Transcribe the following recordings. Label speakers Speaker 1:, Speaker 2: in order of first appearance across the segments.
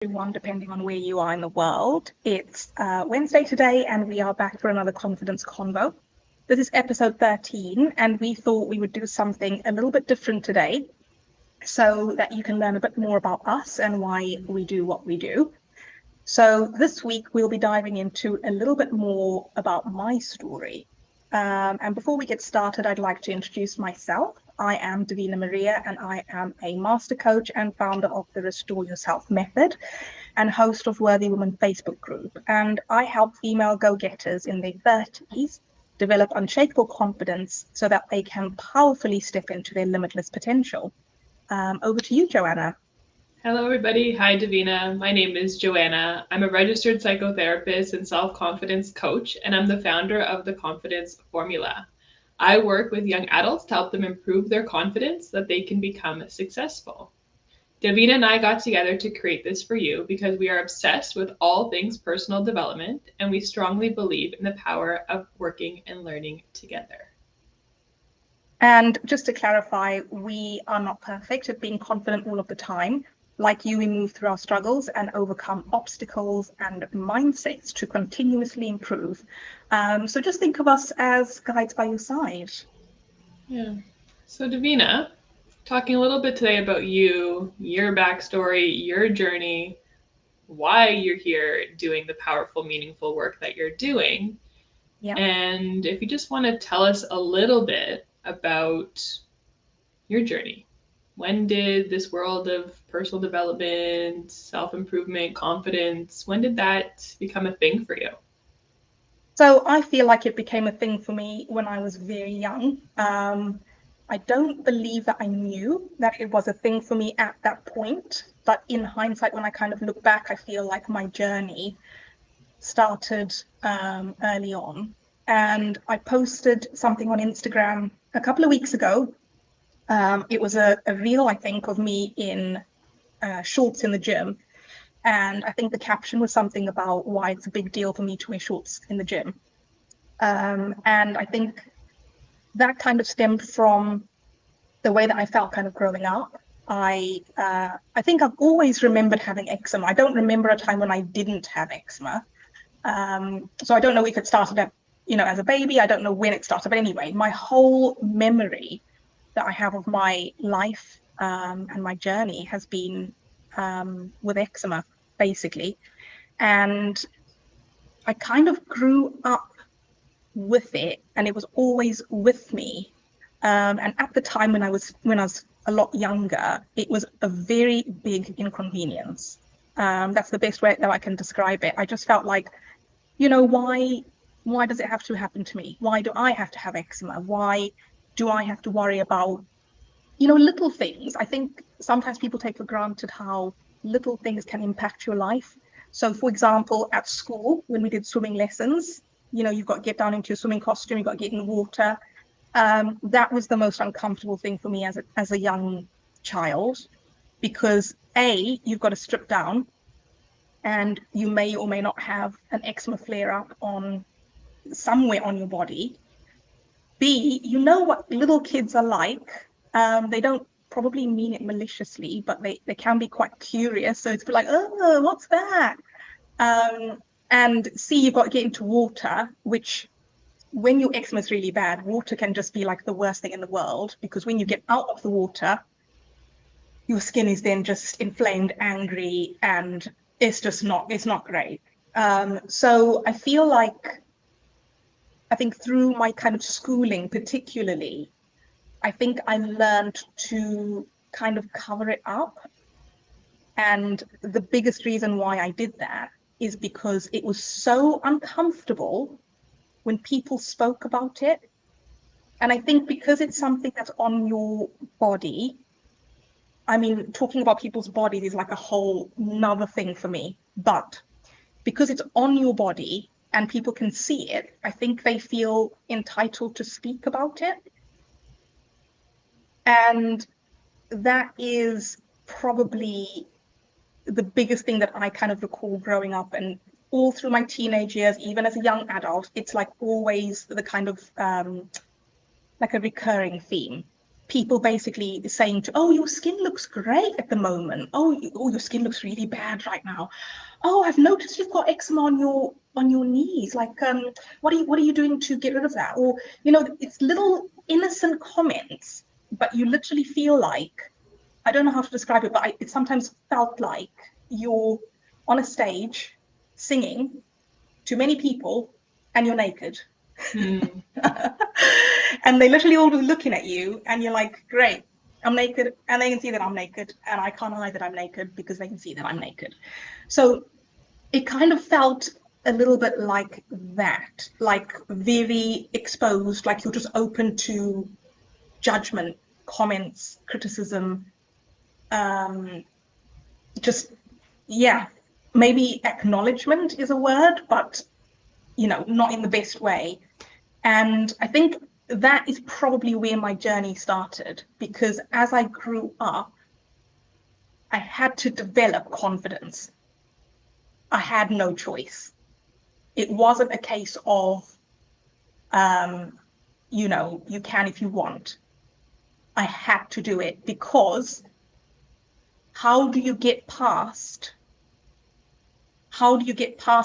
Speaker 1: everyone, depending on where you are in the world. It's Wednesday today, and we are back for another confidence convo. This is episode 13, and we thought we would do something a little bit different today so that you can learn a bit more about us and why we do what we do. So this week, we'll be diving into a little bit more about my story. And before we get started, I'd like to introduce myself. I am Davina Maria, and I am a master coach and founder of the Restore Yourself Method and host of Worthy Woman Facebook group. And I help female go-getters in their 30s develop unshakable confidence so that they can powerfully step into their limitless potential. Over to you, Joanna.
Speaker 2: Hello, everybody. Hi, Davina. My name is Joanna. I'm a registered psychotherapist and self-confidence coach, and I'm the founder of the Confidence Formula. I work with young adults to help them improve their confidence so that they can become successful. Davina and I got together to create this for you because we are obsessed with all things personal development, and we strongly believe in the power of working and learning together.
Speaker 1: And just to clarify, we are not perfect at being confident all of the time. Like you, we move through our struggles and overcome obstacles and mindsets to continuously improve. So just think of us as guides by your side.
Speaker 2: Yeah. So, Davina, talking a little bit today about you, your backstory, your journey, why you're here doing the powerful, meaningful work that you're doing.
Speaker 1: Yeah.
Speaker 2: And if you just want to tell us a little bit about your journey. When did this world of personal development, self improvement, confidence, when did that become a thing for you?
Speaker 1: So I feel like it became a thing for me when I was very young. I don't believe that I knew that it was a thing for me at that point. But in hindsight, when I kind of look back, I feel like my journey started early on. And I posted something on Instagram a couple of weeks ago. It was a reel, I think, of me in shorts in the gym. And I think the caption was something about why it's a big deal for me to wear shorts in the gym. And I think that kind of stemmed from the way that I felt kind of growing up. I think I've always remembered having eczema. I don't remember a time when I didn't have eczema. So I don't know if it started at, as a baby. I don't know when it started, but anyway, my whole memory that I have of my life and my journey has been with eczema, basically. And I kind of grew up with it, and it was always with me. And at the time when I was a lot younger, it was a very big inconvenience. That's the best way that I can describe it. I just felt like, why does it have to happen to me? Why do I have to have eczema? Why do I have to worry about, little things? I think sometimes people take for granted how little things can impact your life. So, for example, at school, when we did swimming lessons, you've got to get down into your swimming costume, you've got to get in the water. That was the most uncomfortable thing for me as a young child, because you've got to strip down, and you may or may not have an eczema flare up on somewhere on your body. B, you know what little kids are like. They don't probably mean it maliciously, but they can be quite curious. So it's like, oh, what's that? And C, you've got to get into water, which when your eczema is really bad, water can just be like the worst thing in the world, because when you get out of the water, your skin is then just inflamed, angry, and it's not great. So I feel like, I think through my kind of schooling, particularly, I think I learned to kind of cover it up. And the biggest reason why I did that is because it was so uncomfortable when people spoke about it. And I think because it's something that's on your body, I mean, talking about people's bodies is like a whole nother thing for me. But because it's on your body and people can see it, I think they feel entitled to speak about it. And that is probably the biggest thing that I kind of recall growing up, and all through my teenage years, even as a young adult, it's like always the kind of like a recurring theme. people basically saying to, oh, your skin looks great at the moment. Oh, your skin looks really bad right now. Oh, I've noticed you've got eczema on your knees. Like, what are you doing to get rid of that? Or, it's little innocent comments, but you literally feel like, I don't know how to describe it, but it sometimes felt like you're on a stage singing to many people and you're naked.
Speaker 2: Mm.
Speaker 1: And they literally all be looking at you and you're like, great, I'm naked, and they can see that I'm naked, and I can't hide that I'm naked because they can see that I'm naked. So it kind of felt a little bit like that, like very exposed, like you're just open to judgment, comments, criticism, just, yeah, maybe acknowledgement is a word, but not in the best way. And I think that is probably where my journey started, because as I grew up, I had to develop confidence. I had no choice. It wasn't a case of, you can if you want. I had to do it, because how do you get past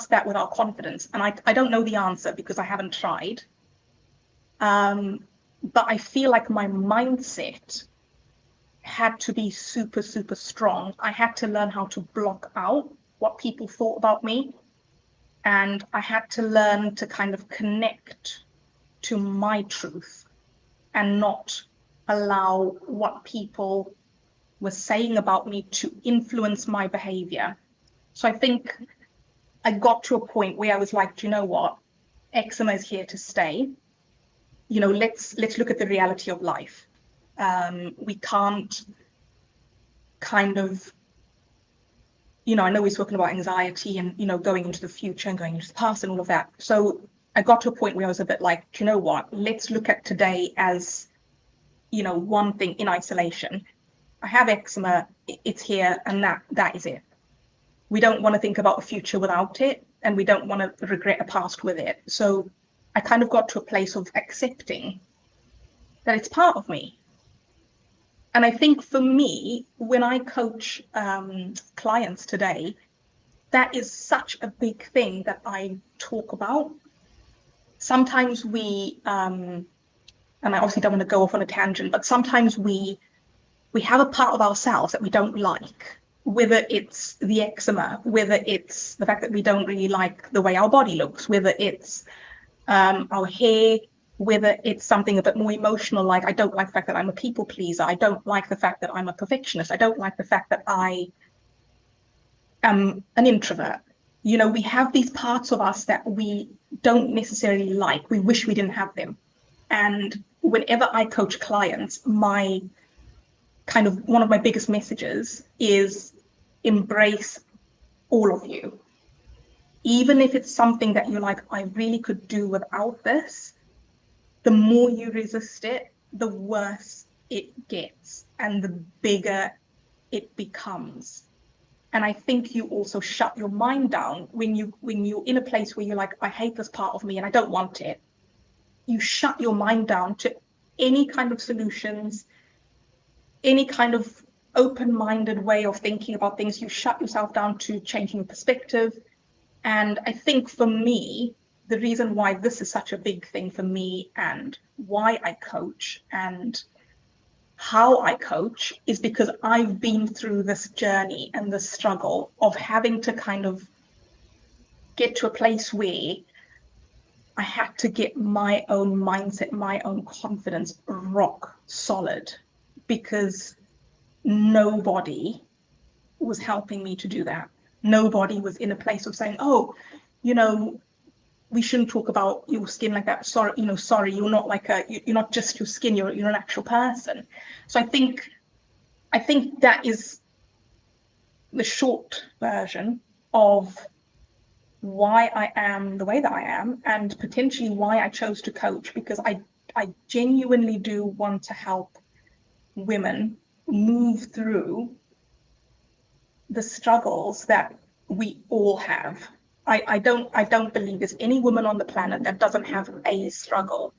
Speaker 1: that without confidence? And I don't know the answer because I haven't tried. But I feel like my mindset had to be super, super strong. I had to learn how to block out what people thought about me. And I had to learn to kind of connect to my truth and not allow what people were saying about me to influence my behavior. So I think I got to a point where I was like, do you know what? Eczema is here to stay. Let's look at the reality of life. We can't kind of, I know we've spoken about anxiety and, going into the future and going into the past and all of that. So I got to a point where I was a bit like, do you know what? Let's look at today as, one thing in isolation. I have eczema, it's here, and that is it. We don't want to think about the future without it, and we don't want to regret a past with it. So I kind of got to a place of accepting that it's part of me. And I think for me, when I coach clients today, that is such a big thing that I talk about. Sometimes we, and I obviously don't want to go off on a tangent, but sometimes we have a part of ourselves that we don't like, whether it's the eczema, whether it's the fact that we don't really like the way our body looks, whether it's our hair, whether it's something a bit more emotional, like I don't like the fact that I'm a people pleaser. I don't like the fact that I'm a perfectionist. I don't like the fact that I am an introvert. We have these parts of us that we don't necessarily like. We wish we didn't have them. And whenever I coach clients, one of my biggest messages is embrace all of you. Even if it's something that you're like, I really could do without this, the more you resist it, the worse it gets and the bigger it becomes. And I think you also shut your mind down when you're in a place where you're like, I hate this part of me and I don't want it. You shut your mind down to any kind of solutions, any kind of open-minded way of thinking about things. You shut yourself down to changing your perspective. And I think for me, the reason why this is such a big thing for me and why I coach and how I coach is because I've been through this journey and the struggle of having to kind of get to a place where I had to get my own mindset, my own confidence rock solid, because nobody was helping me to do that. Nobody was in a place of saying, oh, we shouldn't talk about your skin like that. Sorry, you're not like you're not just your skin, you're an actual person. So I think that is the short version of why I am the way that I am, and potentially why I chose to coach, because I genuinely do want to help women move through the struggles that we all have. I don't believe there's any woman on the planet that doesn't have a struggle.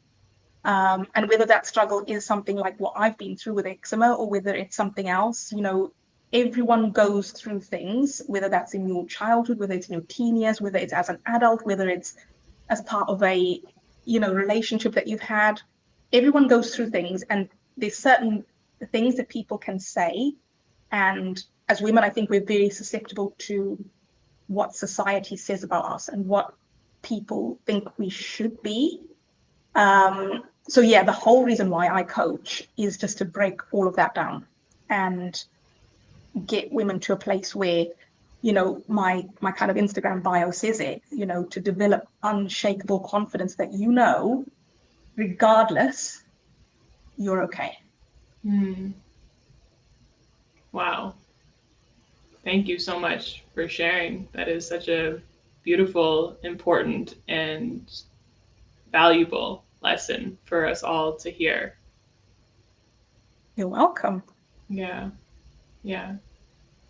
Speaker 1: And whether that struggle is something like what I've been through with eczema, or whether it's something else, everyone goes through things, whether that's in your childhood, whether it's in your teen years, whether it's as an adult, whether it's as part of a, relationship that you've had. Everyone goes through things, and there's certain things that people can say. And as women, I think we're very susceptible to what society says about us and what people think we should be. So yeah, the whole reason why I coach is just to break all of that down and get women to a place where, my kind of Instagram bio says it, to develop unshakable confidence that, regardless, you're okay.
Speaker 2: Wow. Thank you so much for sharing. That is such a beautiful, important, and valuable lesson for us all to hear.
Speaker 1: You're welcome.
Speaker 2: Yeah.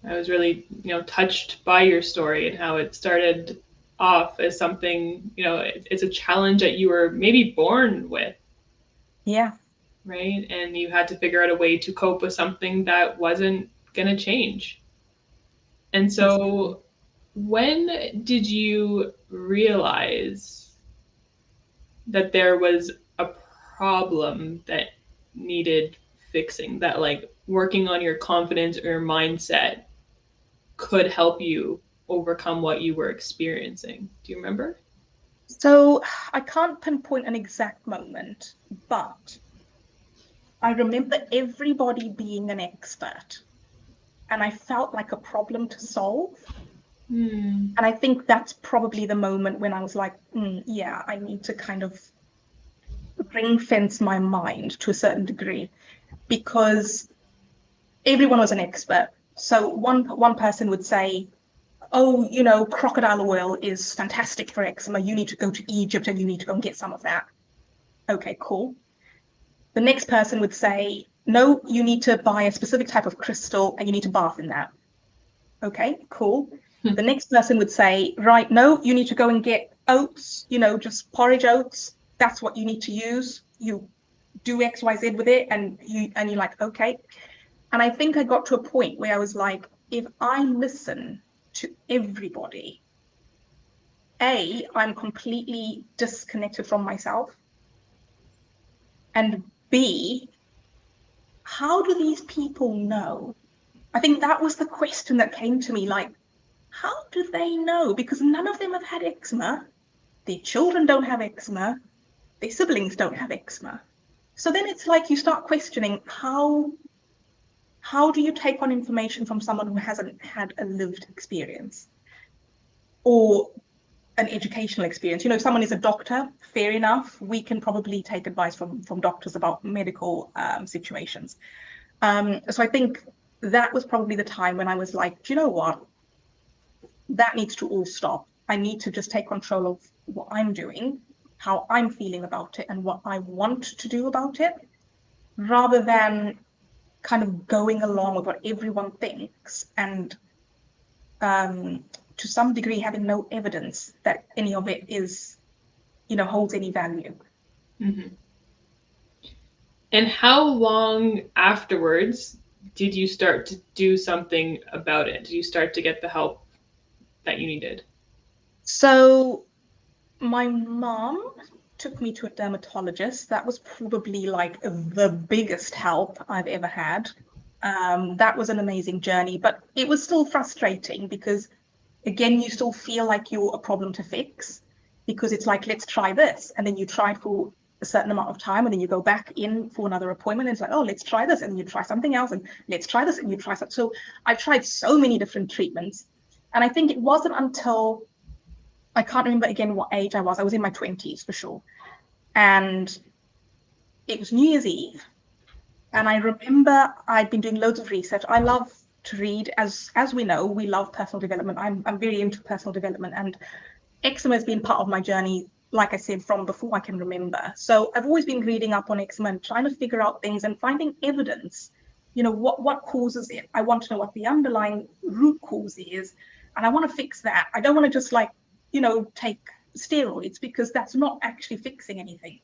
Speaker 2: I was really, touched by your story and how it started off as something, it's a challenge that you were maybe born with.
Speaker 1: Yeah.
Speaker 2: Right? And you had to figure out a way to cope with something that wasn't going to change. And so, when did you realize that there was a problem that needed fixing, that like working on your confidence or your mindset could help you overcome what you were experiencing? Do you remember?
Speaker 1: So I can't pinpoint an exact moment, but I remember everybody being an expert, and I felt like a problem to solve. And I think that's probably the moment when I was like, yeah, I need to kind of ring fence my mind to a certain degree, because everyone was an expert. So one person would say, oh, crocodile oil is fantastic for eczema. You need to go to Egypt and you need to go and get some of that. Okay, cool. The next person would say, no, you need to buy a specific type of crystal and you need to bath in that. Okay, cool. The next person would say, right, no, you need to go and get oats, just porridge oats. That's what you need to use. You do X, Y, Z with it, and you're like, okay. And I think I got to a point where I was like, if I listen to everybody, I'm completely disconnected from myself. And B, how do these people know? I think that was the question that came to me, like, how do they know? Because none of them have had eczema. Their children don't have eczema. Their siblings don't have eczema. So then it's like you start questioning, how do you take on information from someone who hasn't had a lived experience or an educational experience? If someone is a doctor, fair enough. We can probably take advice from doctors about medical situations. So I think that was probably the time when I was like, do you know what? That needs to all stop. I need to just take control of what I'm doing, how I'm feeling about it, and what I want to do about it, rather than kind of going along with what everyone thinks and to some degree having no evidence that any of it is, holds any value.
Speaker 2: Mm-hmm. And how long afterwards did you start to do something about it? Did you start to get the help that you needed?
Speaker 1: So my mom took me to a dermatologist. That was probably like the biggest help I've ever had. That was an amazing journey, but it was still frustrating because, again, you still feel like you're a problem to fix, because it's like, let's try this. And then you try for a certain amount of time and then you go back in for another appointment. And it's like, oh, let's try this. And then you try something else and let's try this and you try something. So I've tried so many different treatments. And I think it wasn't until, I can't remember again what age I was. I was in my 20s for sure. And it was New Year's Eve. And I remember I'd been doing loads of research. I love to read. As we know, we love personal development. I'm very into personal development, and eczema has been part of my journey, like I said, from before I can remember. So I've always been reading up on eczema and trying to figure out things and finding evidence, what causes it. I want to know what the underlying root cause is, and I want to fix that. I don't want to just take steroids, because that's not actually fixing anything.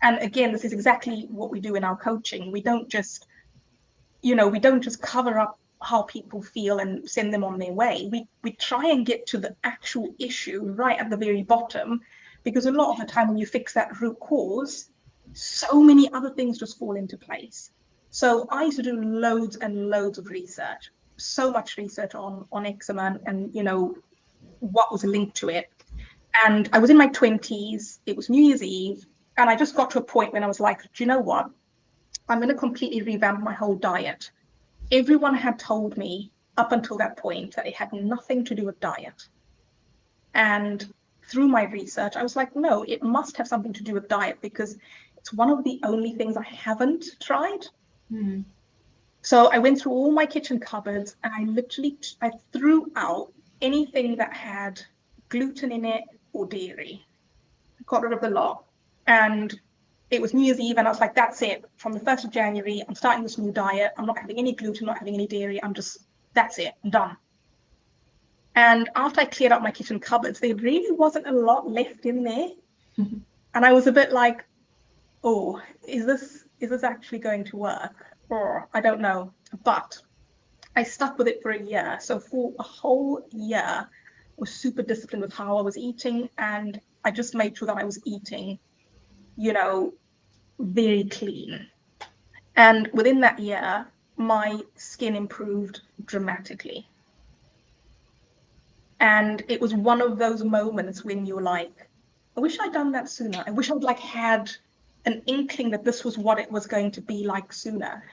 Speaker 1: And again, this is exactly what we do in our coaching. We don't just, we don't just cover up how people feel and send them on their way. We try and get to the actual issue right at the very bottom, because a lot of the time when you fix that root cause, so many other things just fall into place. So I used to do loads and loads of research, so much research on eczema and what was linked to it. And I was in my 20s, it was New Year's Eve, and I just got to a point when I was like, do you know what? I'm going to completely revamp my whole diet. Everyone had told me up until that point that it had nothing to do with diet. And through my research, I was like, no, it must have something to do with diet, because it's one of the only things I haven't tried.
Speaker 2: Mm-hmm.
Speaker 1: So I went through all my kitchen cupboards and I threw out anything that had gluten in it or dairy. I got rid of the lot. And it was New Year's Eve, and I was like, that's it. From the 1st of January, I'm starting this new diet. I'm not having any gluten, not having any dairy. That's it, I'm done. And after I cleared out my kitchen cupboards, there really wasn't a lot left in there.
Speaker 2: Mm-hmm.
Speaker 1: And I was a bit like, oh, is this actually going to work? Or I don't know. But I stuck with it for a year. So for a whole year, I was super disciplined with how I was eating. And I just made sure that I was eating, very clean. And within that year, my skin improved dramatically. And it was one of those moments when you're like, I wish I'd done that sooner. I wish I'd had an inkling that this was what it was going to be like sooner.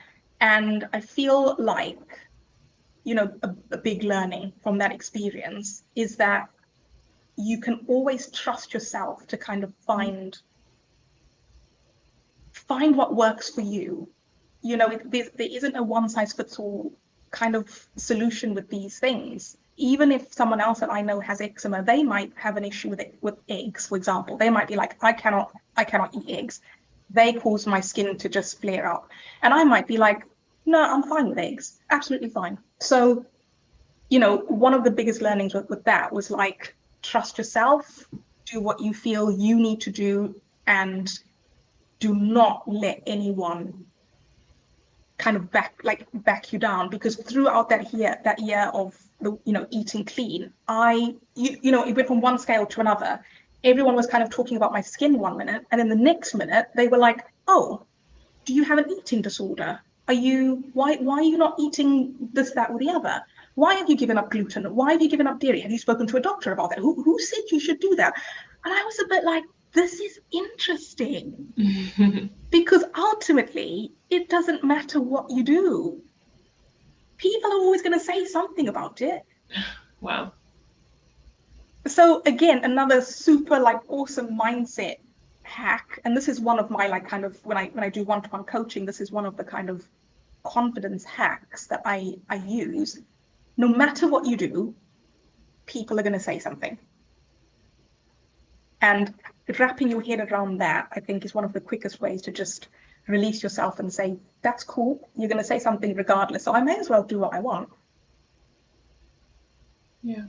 Speaker 1: And I feel like, a big learning from that experience is that you can always trust yourself to kind of find what works for you. There isn't a one size fits all kind of solution with these things. Even if someone else that I know has eczema, they might have an issue with eggs, for example. They might be like, I cannot eat eggs. They cause my skin to just flare up. And I might be like, no, I'm fine with eggs. Absolutely fine. So, one of the biggest learnings with that was like, trust yourself, do what you feel you need to do, and do not let anyone kind of back you down, because throughout that year of eating clean, it went from one scale to another. Everyone was kind of talking about my skin one minute, and then the next minute they were like, oh, do you have an eating disorder? Why are you not eating this, that, or the other? Why have you given up gluten? Why have you given up dairy? Have you spoken to a doctor about that? Who said you should do that? And I was a bit like, this is interesting. Because ultimately, it doesn't matter what you do. People are always going to say something about it.
Speaker 2: Wow.
Speaker 1: So again, another super awesome mindset hack. And this is one of my kind of, when I do one-to-one coaching, this is one of the kind of confidence hacks that I use. No matter what you do, people are going to say something. And wrapping your head around that, I think, is one of the quickest ways to just release yourself and say, that's cool. You're going to say something regardless. So I may as well do what I want.
Speaker 2: Yeah.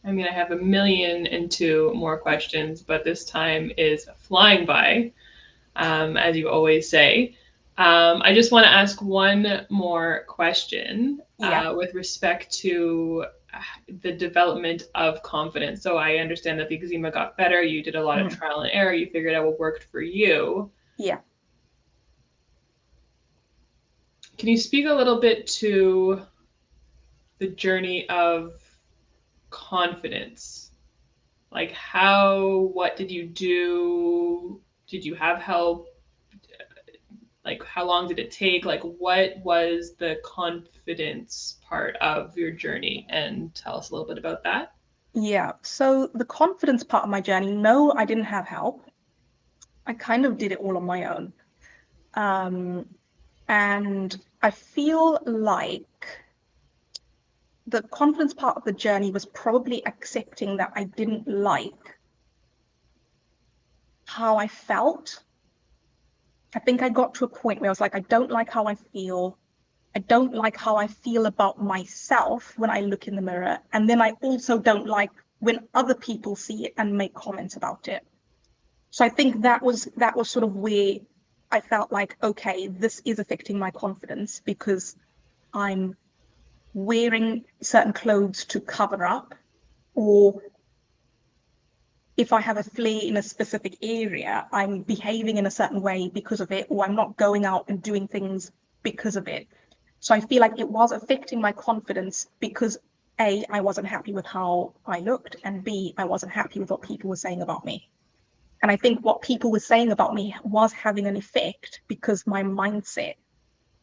Speaker 2: I mean, I have 1,000,002 more questions, but this time is flying by, as you always say. I just want to ask one more question with respect to the development of confidence. So I understand that the eczema got better. You did a lot of trial and error. You figured out what worked for you.
Speaker 1: Yeah.
Speaker 2: Can you speak a little bit to the journey of confidence? Like what did you do? Did you have help? Like, how long did it take? Like, what was the confidence part of your journey? And tell us a little bit about that.
Speaker 1: Yeah. So the confidence part of my journey, no, I didn't have help. I kind of did it all on my own. And I feel like the confidence part of the journey was probably accepting that I didn't like how I felt. I think I got to a point where I was like, I don't like how I feel. I don't like how I feel about myself when I look in the mirror. And then I also don't like when other people see it and make comments about it. So I think that was sort of where I felt like, okay, this is affecting my confidence because I'm wearing certain clothes to cover up, or if I have a flare in a specific area, I'm behaving in a certain way because of it, or I'm not going out and doing things because of it. So I feel like it was affecting my confidence because A, I wasn't happy with how I looked, and B, I wasn't happy with what people were saying about me. And I think what people were saying about me was having an effect because my mindset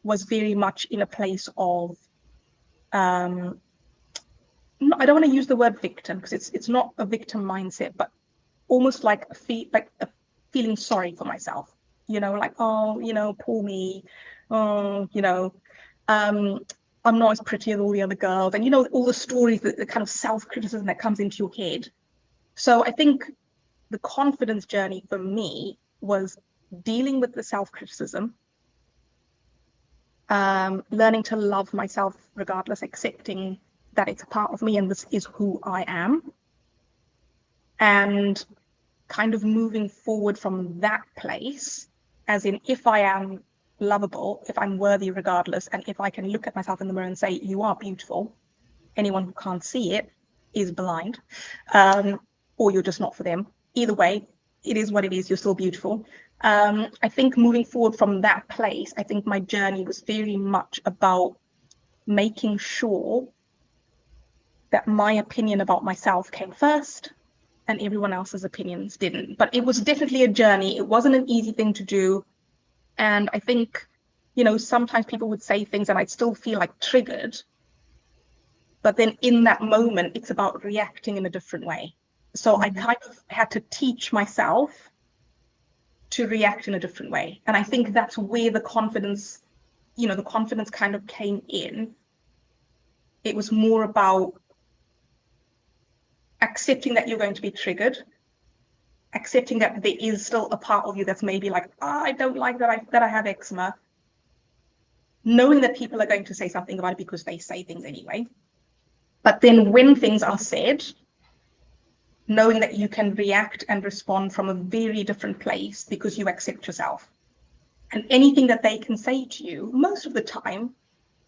Speaker 1: was very much in a place of, I don't want to use the word victim because it's not a victim mindset, but almost like a feeling sorry for myself, like, oh, poor me, oh, I'm not as pretty as all the other girls, and all the stories, the kind of self-criticism that comes into your head. So I think the confidence journey for me was dealing with the self-criticism, learning to love myself regardless, accepting that it's a part of me and this is who I am, and kind of moving forward from that place, as in, if I am lovable, if I'm worthy regardless, and if I can look at myself in the mirror and say, you are beautiful, anyone who can't see it is blind, or you're just not for them. Either way, it is what it is, you're still beautiful. I think moving forward from that place, I think my journey was very much about making sure that my opinion about myself came first and everyone else's opinions didn't. But it was definitely a journey. It wasn't an easy thing to do. And I think, sometimes people would say things and I'd still feel like triggered. But then in that moment, it's about reacting in a different way. So I kind of had to teach myself to react in a different way. And I think that's where the confidence kind of came in. It was more about accepting that you're going to be triggered, accepting that there is still a part of you that's maybe like, I don't like that I have eczema, knowing that people are going to say something about it because they say things anyway. But then when things are said, knowing that you can react and respond from a very different place because you accept yourself. And anything that they can say to you, most of the time,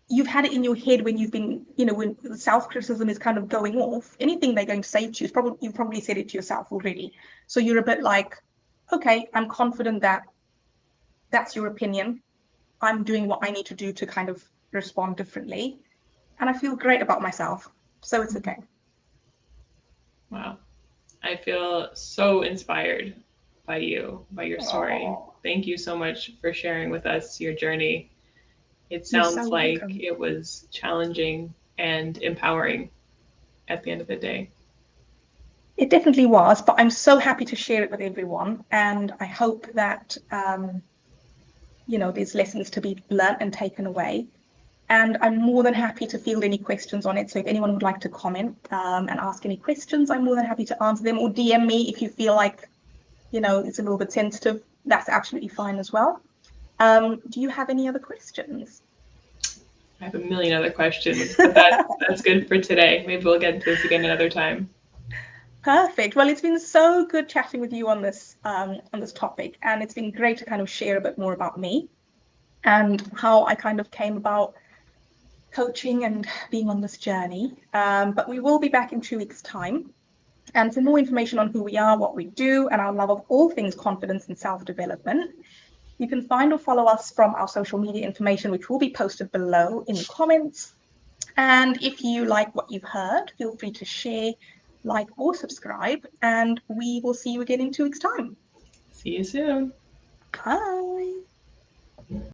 Speaker 1: you've had it in your head when you've been, when self-criticism is kind of going off, anything they're going to say to you, you've probably said it to yourself already. So you're a bit like, okay, I'm confident that that's your opinion. I'm doing what I need to do to kind of respond differently. And I feel great about myself. So it's okay.
Speaker 2: Wow. I feel so inspired by you, by your story. Aww. Thank you so much for sharing with us your journey. It sounds like it was challenging and empowering at the end of the day.
Speaker 1: It definitely was, but I'm so happy to share it with everyone. And I hope that, there's lessons to be learned and taken away. And I'm more than happy to field any questions on it. So if anyone would like to comment and ask any questions, I'm more than happy to answer them, or DM me if you feel like, it's a little bit sensitive. That's absolutely fine as well. Do you have any other questions?
Speaker 2: I have a million other questions, but that's good for today. Maybe we'll get into this again another time.
Speaker 1: Perfect. Well, it's been so good chatting with you on this topic, and it's been great to kind of share a bit more about me and how I kind of came about coaching and being on this journey. But we will be back in 2 weeks' time. And for more information on who we are, what we do, and our love of all things confidence and self-development, you can find or follow us from our social media information, which will be posted below in the comments. And if you like what you've heard, feel free to share, like, or subscribe, and we will see you again in 2 weeks' time.
Speaker 2: See you soon.
Speaker 1: Bye.